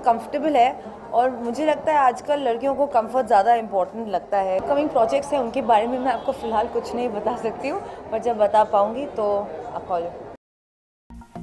Comfortable है और मुझे लगता है आजकल लड़कियों को कंफर्ट ज़्यादा इम्पोर्टेंट लगता है। कमिंग प्रोजेक्ट्स हैं उनके बारे में मैं आपको फ़िलहाल कुछ नहीं बता सकती हूँ, पर जब बता पाऊँगी तो आप फॉलो।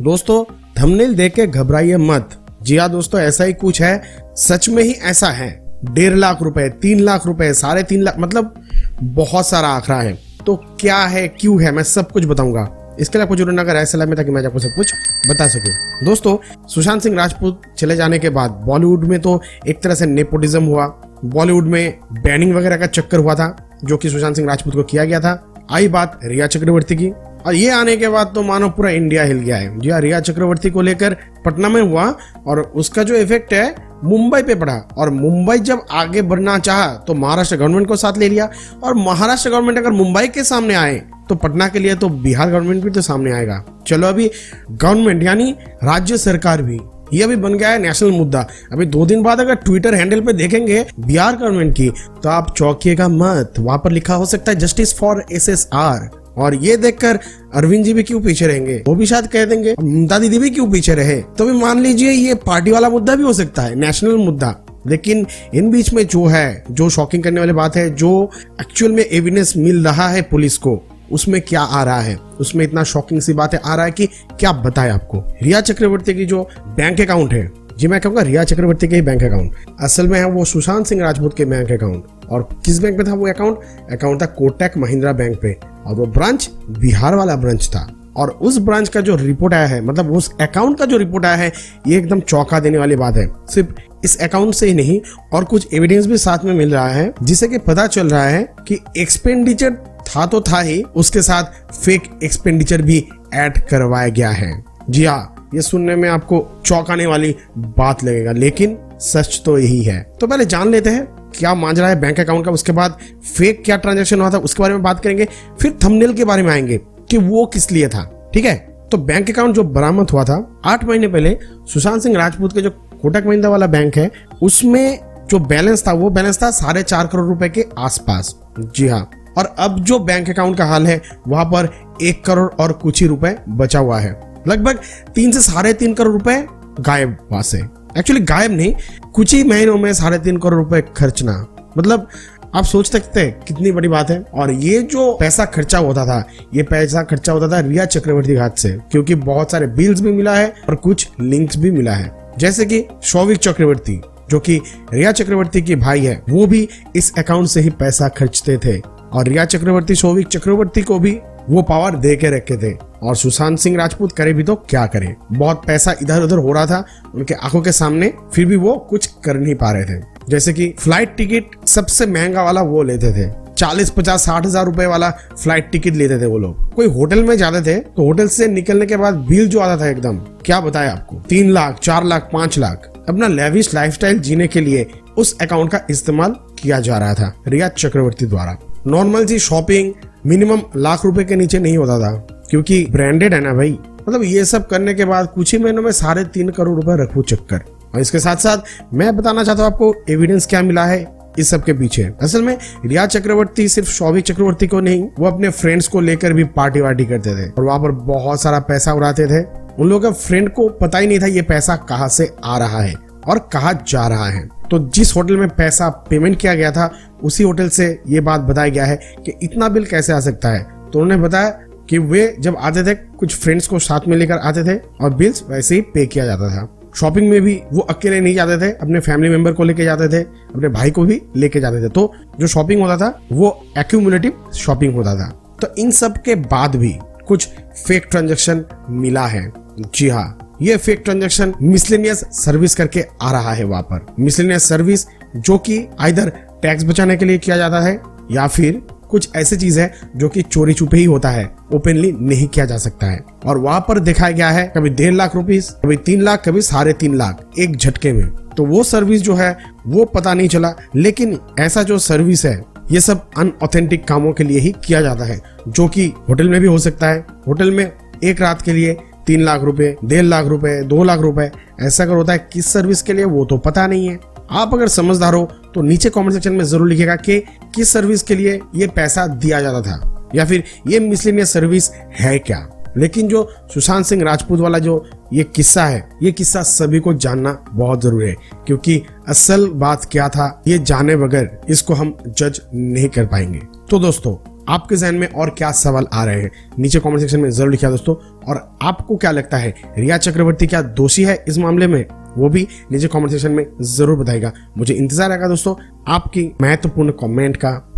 दोस्तों थंबनेल देख के घबराइए मत। जी हाँ दोस्तों, ऐसा ही कुछ है, सच में ही ऐसा है। 1.5 लाख रुपए, 3 लाख रुपए, 3.5 लाख, मतलब बहुत सारा आंकड़ा है। तो क्या है, क्यों है, मैं सब कुछ बताऊंगा। इसके लिए आपको जरूर नगर ऐसे में ताकि मैं आपको सब कुछ बता सकूं। दोस्तों सुशांत सिंह राजपूत चले जाने के बाद बॉलीवुड में तो एक तरह से नेपोटिज्म हुआ। बॉलीवुड में बैनिंग वगैरह का चक्कर हुआ था जो कि सुशांत सिंह राजपूत को किया गया था। आई बात रिया चक्रवर्ती की, और ये आने के बाद तो मानो पूरा इंडिया हिल गया है। जी हाँ, रिया चक्रवर्ती को लेकर पटना में हुआ और उसका जो इफेक्ट है मुंबई पे पड़ा। और मुंबई जब आगे बढ़ना चाहा तो महाराष्ट्र गवर्नमेंट को साथ ले लिया, और महाराष्ट्र गवर्नमेंट अगर मुंबई के सामने आए तो पटना के लिए तो बिहार गवर्नमेंट भी तो सामने आएगा। चलो अभी गवर्नमेंट यानी राज्य सरकार भी, ये अभी बन गया है नेशनल मुद्दा। अभी 2 दिन बाद अगर ट्विटर हैंडल पे देखेंगे बिहार गवर्नमेंट की तो आप चौंकिएगा मत, वहां पर लिखा हो सकता है जस्टिस फॉर SSR। और ये देखकर अरविंद जी भी क्यों पीछे रहेंगे, वो भी शायद कह देंगे ममता दीदी भी क्यों पीछे रहे। तो भी मान लीजिए ये पार्टी वाला मुद्दा भी हो सकता है, नेशनल मुद्दा। लेकिन इन बीच में जो है, जो शॉकिंग करने वाली बात है, जो एक्चुअल में एविडेंस मिल रहा है पुलिस को, उसमें क्या आ रहा है, उसमें इतना शॉकिंग सी बात है आ रहा है कि क्या बताएं आपको। रिया चक्रवर्ती की जो बैंक अकाउंट है, जी मैं कहूँगा रिया चक्रवर्ती के ही बैंक अकाउंट, असल में है वो सुशांत सिंह राजपूत के बैंक अकाउंट। और किस बैंक पे था वो अकाउंट था कोटक महिंद्रा बैंक पे, और वो ब्रांच बिहार वाला ब्रांच था। और उस ब्रांच का जो रिपोर्ट आया है, मतलब उस अकाउंट का जो रिपोर्ट आया है, ये एकदम चौंका देने वाली बात है। सिर्फ इस अकाउंट से ही नहीं और कुछ एविडेंस भी साथ में मिल रहा है, जिससे कि पता चल रहा है कि एक्सपेंडिचर था तो था ही, उसके साथ फेक एक्सपेंडिचर भी ऐड करवाया गया है। जी हाँ, ये सुनने में आपको चौंकाने वाली बात लगेगा, लेकिन सच तो यही है। तो पहले जान लेते हैं क्या मांझा है बैंक अकाउंट का, उसके बाद फेक क्या ट्रांजैक्शन हुआ था उसके बारे में बात करेंगे, फिर थंबनेल के बारे में आएंगे कि वो किस लिए था। ठीक है, तो बैंक अकाउंट जो बरामद हुआ था 8 महीने पहले सुशांत सिंह राजपूत के जो कोटक महिंद्रा वाला बैंक है, उसमें जो बैलेंस था वो बैलेंस था 4.5 करोड़ रुपए के आसपास। जी हाँ, और अब जो बैंक अकाउंट का हाल है वहां पर 1 करोड़ और कुछ ही रुपए बचा हुआ है। लगभग 3 से 3.5 करोड़ रुपए गायब वहां से। एक्चुअली गायब नहीं, कुछ ही महीनों में 3.5 करोड़ रुपए खर्चना, मतलब आप सोच सकते हैं कितनी बड़ी बात है। और ये जो पैसा खर्चा होता था, ये पैसा खर्चा होता था रिया चक्रवर्ती के हाथ से, क्योंकि बहुत सारे बिल्स भी मिला है और कुछ लिंक्स भी मिला है। जैसे कि शौविक चक्रवर्ती जो कि रिया चक्रवर्ती के भाई है, वो भी इस अकाउंट से ही पैसा खर्चते थे। और रिया चक्रवर्ती शौविक चक्रवर्ती को भी वो पावर दे के रखे थे। और सुशांत सिंह राजपूत करे भी तो क्या करे, बहुत पैसा इधर उधर हो रहा था उनके आंखों के सामने, फिर भी वो कुछ कर नहीं पा रहे थे। जैसे कि फ्लाइट टिकट सबसे महंगा वाला वो लेते थे, 40, 50, 60 हजार रुपए वाला फ्लाइट टिकट लेते थे वो लोग। कोई होटल में जाते थे तो होटल से निकलने के बाद बिल जो आता था एकदम, क्या बताया आपको, 3 लाख, 4 लाख, 5 लाख। अपना लेविश लाइफस्टाइल जीने के लिए उस अकाउंट का इस्तेमाल किया जा रहा था रिया चक्रवर्ती द्वारा। नॉर्मल सी शॉपिंग मिनिमम लाख रुपए के नीचे नहीं होता था, क्योंकि ब्रांडेड है ना भाई। मतलब ये सब करने के बाद कुछ ही महीनों में 3.5 करोड़ रुपए रखू चक्कर। और इसके साथ साथ मैं बताना चाहता हूँ आपको एविडेंस क्या मिला है इस सब के पीछे। असल में रिया चक्रवर्ती सिर्फ शौविक चक्रवर्ती को नहीं, वो अपने फ्रेंड्स को लेकर भी पार्टी वार्टी करते थे और वहां पर बहुत सारा पैसा उड़ाते थे। उन लोगों का फ्रेंड को पता ही नहीं था ये पैसा कहाँ से आ रहा है और कहाँ जा रहा है। तो जिस होटल में पैसा पेमेंट किया गया था उसी होटल से ये बात बताया गया है कि इतना बिल कैसे आ सकता है। तो उन्होंने बताया कि वे जब आते थे कुछ फ्रेंड्स को साथ में लेकर आते थे और बिल्स वैसे ही पे किया जाता था। शॉपिंग में भी वो अकेले नहीं जाते थे, अपने फैमिली मेंबर को लेके जाते थे, अपने भाई को भी लेके जाते थे। तो जो शॉपिंग होता था वो एक्यूमुलेटिव शॉपिंग होता था। तो इन सब के बाद भी कुछ फेक ट्रांजैक्शन मिला है। जी हाँ, ये फेक ट्रांजैक्शन मिसलेनियस सर्विस करके आ रहा है वहां पर। मिसलेनियस सर्विस जो कि आइदर टैक्स बचाने के लिए किया जाता है या फिर कुछ ऐसी चीज है जो कि चोरी छुपे ही होता है, ओपनली नहीं किया जा सकता है। और वहां पर दिखाया गया है कभी 1.5 लाख रुपीस, कभी 3 लाख, कभी 3.5 लाख एक झटके में। तो वो सर्विस जो है वो पता नहीं चला। लेकिन ऐसा जो सर्विस है ये सब अनऑथेंटिक कामों के लिए ही किया जाता है, जो कि होटल में भी हो सकता है। होटल में एक रात के लिए 3 लाख रुपए, 1.5 लाख रुपए, 2 लाख रुपए, ऐसा अगर होता है किस सर्विस के लिए वो तो पता नहीं है। आप अगर समझदार हो तो नीचे कमेंट सेक्शन में जरूर लिखिएगा कि किस सर्विस के लिए ये पैसा दिया जाता था या फिर ये मिसलेनियस सर्विस है क्या। लेकिन जो सुशांत सिंह राजपूत वाला जो ये किस्सा है, ये किस्सा सभी को जानना बहुत जरूरी है, क्योंकि असल बात क्या था ये जाने बगैर इसको हम जज नहीं कर पाएंगे। तो दोस्तों आपके जहन में और क्या सवाल आ रहे हैं नीचे कमेंट सेक्शन में जरूर लिखिए दोस्तों। और आपको क्या लगता है रिया चक्रवर्ती क्या दोषी है इस मामले में, वो भी नीचे कमेंट सेक्शन में जरूर बताइएगा। मुझे इंतजार रहेगा दोस्तों आपकी महत्वपूर्ण कमेंट का।